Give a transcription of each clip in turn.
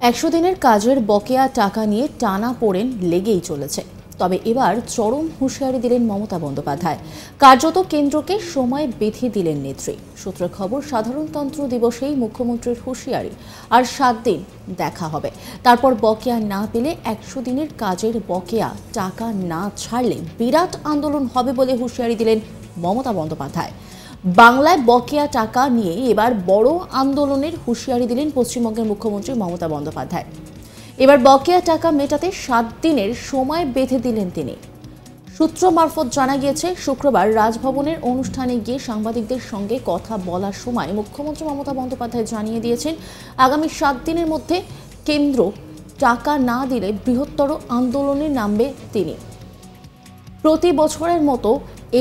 100 দিনের কাজের বকেয়া টাকা নিয়ে টানাপোড়েন লেগেই চলেছে। তবে এবার চরম হুঁশিয়ারি দিলেন মমতা বন্দ্যোপাধ্যায়। কার্যত কেন্দ্রকে সময় বেঁধে দিলেন নেত্রী। সূত্রের খবর, সাধারণতন্ত্র দিবসেই মুখ্যমন্ত্রীর হুঁশিয়ারি, আর 7 দিন দেখা হবে। তারপর বকেয়া না পেলে 100 দিনের কাজের বকেয়া টাকা না ছাড়লে বিরাট আন্দোলন হবে বলে হুঁশিয়ারি দিলেন মমতা বন্দ্যোপাধ্যায়। বাংলায় বকেয়া টাকা নিয়ে এবার বড় আন্দোলনের হুঁশিয়ারি দিলেন পশ্চিমবঙ্গের মুখ্যমন্ত্রী মমতা বন্দ্যোপাধ্যায়। এবার বকেয়া টাকা মেটাতে 7 দিনের সময় বেঁধে দিলেন তিনি। সূত্র মারফত জানা গিয়েছে, শুক্রবার রাজভবনের অনুষ্ঠানে গিয়ে সাংবাদিকদের সঙ্গে কথা বলার সময় মুখ্যমন্ত্রী মমতা বন্দ্যোপাধ্যায় জানিয়ে দিয়েছেন, আগামী 7 দিনের মধ্যে কেন্দ্র টাকা না দিলে বৃহত্তর আন্দোলনে নামবে তিনি। প্রতি বছরের মতো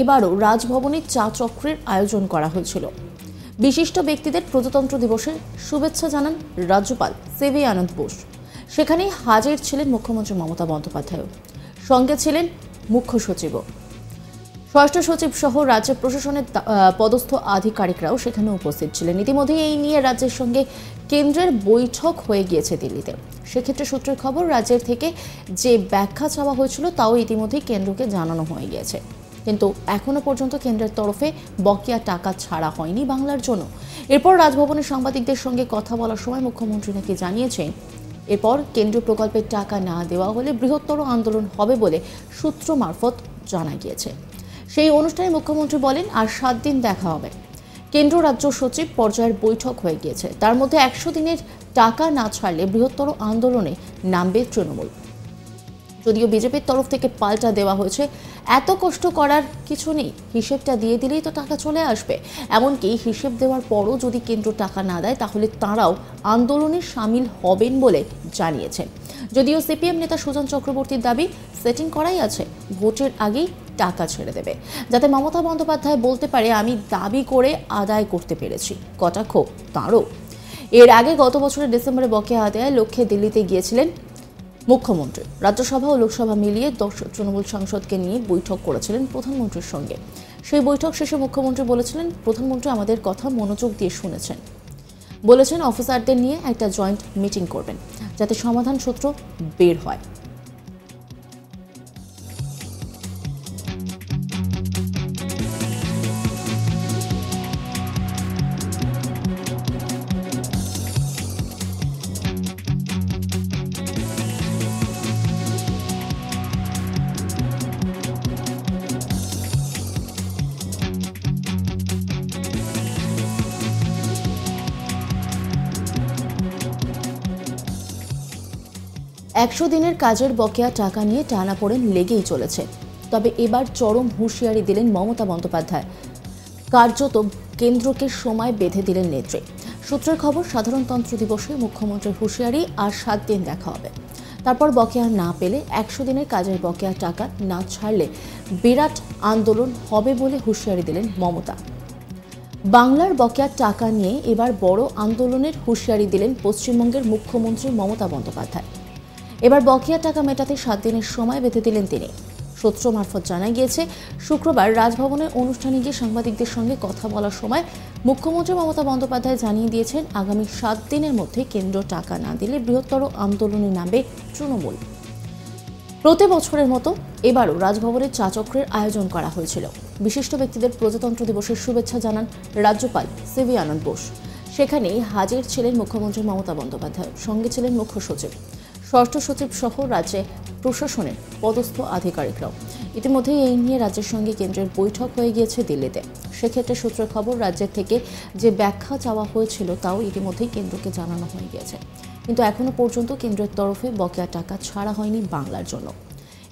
এবারও রাজভবনে চা চক্রের আয়োজন করা হয়েছিল। বিশিষ্ট ব্যক্তিদের প্রজাতন্ত্র দিবসের শুভেচ্ছা জানান রাজ্যপাল সিভি আনন্দ বোস। সেখানে হাজির ছিলেন মুখ্যমন্ত্রী মমতা বন্দ্যোপাধ্যায়, সঙ্গে ছিলেন মুখ্য সচিবও। স্বরাষ্ট্র সচিব সহ রাজ্য প্রশাসনের পদস্থ আধিকারিকরাও সেখানে উপস্থিত ছিলেন। ইতিমধ্যে এই নিয়ে রাজ্যের সঙ্গে কেন্দ্রের বৈঠক হয়ে গিয়েছে দিল্লিতে। সেক্ষেত্রে সূত্রের খবর, রাজ্যের থেকে যে ব্যাখ্যা চাওয়া হয়েছিল তাও ইতিমধ্যেই কেন্দ্রকে জানানো হয়ে গিয়েছে। কিন্তু এখনো পর্যন্ত কেন্দ্রের তরফে বকেয়া টাকা ছাড়া হয়নি বাংলার জন্য। এরপর রাজভবনের সাংবাদিকদের সঙ্গে কথা বলার সময় মুখ্যমন্ত্রী নাকি জানিয়েছেন, এরপর কেন্দ্রীয় প্রকল্পের টাকা না দেওয়া হলে বৃহত্তর আন্দোলন হবে বলে সূত্র মারফত জানা গিয়েছে। সেই অনুষ্ঠানে মুখ্যমন্ত্রী বলেন, আর 7 দিন দেখা হবে। কেন্দ্র রাজ্য সচিব পর্যায়ের বৈঠক হয়ে গিয়েছে। তার মধ্যে 100 দিনের টাকা না ছাড়লে বৃহত্তর আন্দোলনে নামবে তৃণমূল। যদিও বিজেপির তরফ থেকে পাল্টা দেওয়া হয়েছে, এত কষ্ট করার কিছু নেই, হিসেবটা দিয়ে দিলেই তো টাকা চলে আসবে। এমনকি হিসেব দেওয়ার পরও যদি কেন্দ্র টাকা না দেয় তাহলে তাঁরাও আন্দোলনে সামিল হবেন বলে জানিয়েছেন। যদিও সিপিএম নেতা সুজন চক্রবর্তীর দাবি, সেটিং করাই আছে, ভোটের আগেই টাকা ছেড়ে দেবে, যাতে মমতা বন্দ্যোপাধ্যায় বলতে পারে আমি দাবি করে আদায় করতে পেরেছি। কটাক্ষ তাঁরও। এর আগে গত বছরের ডিসেম্বরে বকেয়া আদায়ের লক্ষ্যে দিল্লিতে গিয়েছিলেন মুখ্যমন্ত্রী। রাজ্যসভা ও লোকসভা মিলিয়ে 10 তৃণমূল সাংসদকে নিয়ে বৈঠক করেছিলেন প্রধানমন্ত্রীর সঙ্গে। সেই বৈঠক শেষে মুখ্যমন্ত্রী বলেছিলেন, প্রধানমন্ত্রী আমাদের কথা মনোযোগ দিয়ে শুনেছেন। বলেছেন অফিসারদের নিয়ে একটা জয়েন্ট মিটিং করবেন, যাতে সমাধান সূত্র বের হয়। একশো দিনের কাজের বকেয়া টাকা নিয়ে টানাপোড়েন লেগেই চলেছে। তবে এবার চরম হুঁশিয়ারি দিলেন মমতা বন্দ্যোপাধ্যায়। কার্যত কেন্দ্রকে সময় বেঁধে দিলেন নেত্রী। সূত্রের খবর, সাধারণতন্ত্র দিবসে মুখ্যমন্ত্রীর হুঁশিয়ারি, আর 7 দিন দেখা হবে। তারপর বকেয়া না পেলে 100 দিনের কাজের বকেয়া টাকা না ছাড়লে বিরাট আন্দোলন হবে বলে হুঁশিয়ারি দিলেন মমতা। বাংলার বকেয়া টাকা নিয়ে এবার বড় আন্দোলনের হুঁশিয়ারি দিলেন পশ্চিমবঙ্গের মুখ্যমন্ত্রী মমতা বন্দ্যোপাধ্যায়। এবার বকেয়া টাকা মেটাতে 7 দিনের সময় বেঁধে দিলেন তিনি। সূত্র মারফত জানা গিয়েছে, শুক্রবার রাজভবনের অনুষ্ঠানে গিয়ে সাংবাদিকদের সঙ্গে কথা বলার সময় মুখ্যমন্ত্রী মমতা বন্দ্যোপাধ্যায় জানিয়ে দিয়েছেন, আগামী 7 দিনের মধ্যে কেন্দ্র টাকা না দিলে বৃহত্তর আন্দোলনে নামবে তৃণমূল। প্রতি বছরের মতো এবারও রাজভবনের চা চক্রের আয়োজন করা হয়েছিল। বিশিষ্ট ব্যক্তিদের প্রজাতন্ত্র দিবসের শুভেচ্ছা জানান রাজ্যপাল সিভি আনন্দ বোস। সেখানে হাজির ছিলেন মুখ্যমন্ত্রী মমতা বন্দ্যোপাধ্যায়, সঙ্গে ছিলেন মুখ্য সচিব, স্বরাষ্ট্র সচিব সহ রাজ্যে প্রশাসনের পদস্থ আধিকারিকরাও। ইতিমধ্যেই এই নিয়ে রাজ্যের সঙ্গে কেন্দ্রের বৈঠক হয়ে গিয়েছে দিল্লিতে। সেক্ষেত্রে সূত্রের খবর, রাজ্যের থেকে যে ব্যাখ্যা চাওয়া হয়েছিল তাও ইতিমধ্যেই কেন্দ্রকে জানানো হয়ে গিয়েছে। কিন্তু এখনো পর্যন্ত কেন্দ্রের তরফে বকেয়া টাকা ছাড়া হয়নি বাংলার জন্য।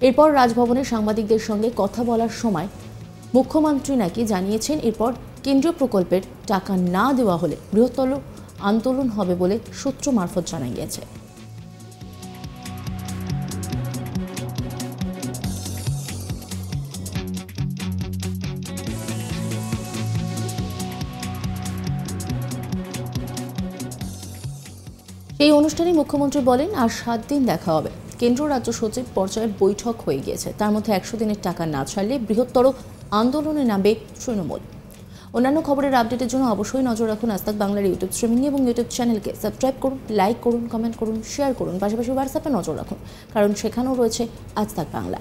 এরপর রাজভবনের সাংবাদিকদের সঙ্গে কথা বলার সময় মুখ্যমন্ত্রী নাকি জানিয়েছেন, এরপর কেন্দ্রীয় প্রকল্পের টাকা না দেওয়া হলে বৃহত্তর আন্দোলন হবে বলে সূত্র মারফত জানা গিয়েছে। এই অনুষ্ঠানে মুখ্যমন্ত্রী বলেন, আর 7 দিন দেখা হবে। কেন্দ্র রাজ্য সচিব পর্যায়ের বৈঠক হয়ে গিয়েছে। তার মধ্যে 100 দিনের টাকা না ছাড়লে বৃহত্তর আন্দোলনে নামবে তৃণমূল। অন্যান্য খবরের আপডেটের জন্য অবশ্যই নজর রাখুন আজ তাক বাংলার ইউটিউব স্ট্রিমিং এবং ইউটিউব চ্যানেলকে সাবস্ক্রাইব করুন, লাইক করুন, কমেন্ট করুন, শেয়ার করুন, পাশাপাশি হোয়াটসঅ্যাপে নজর রাখুন, কারণ সেখানেও রয়েছে আজ তাক বাংলা।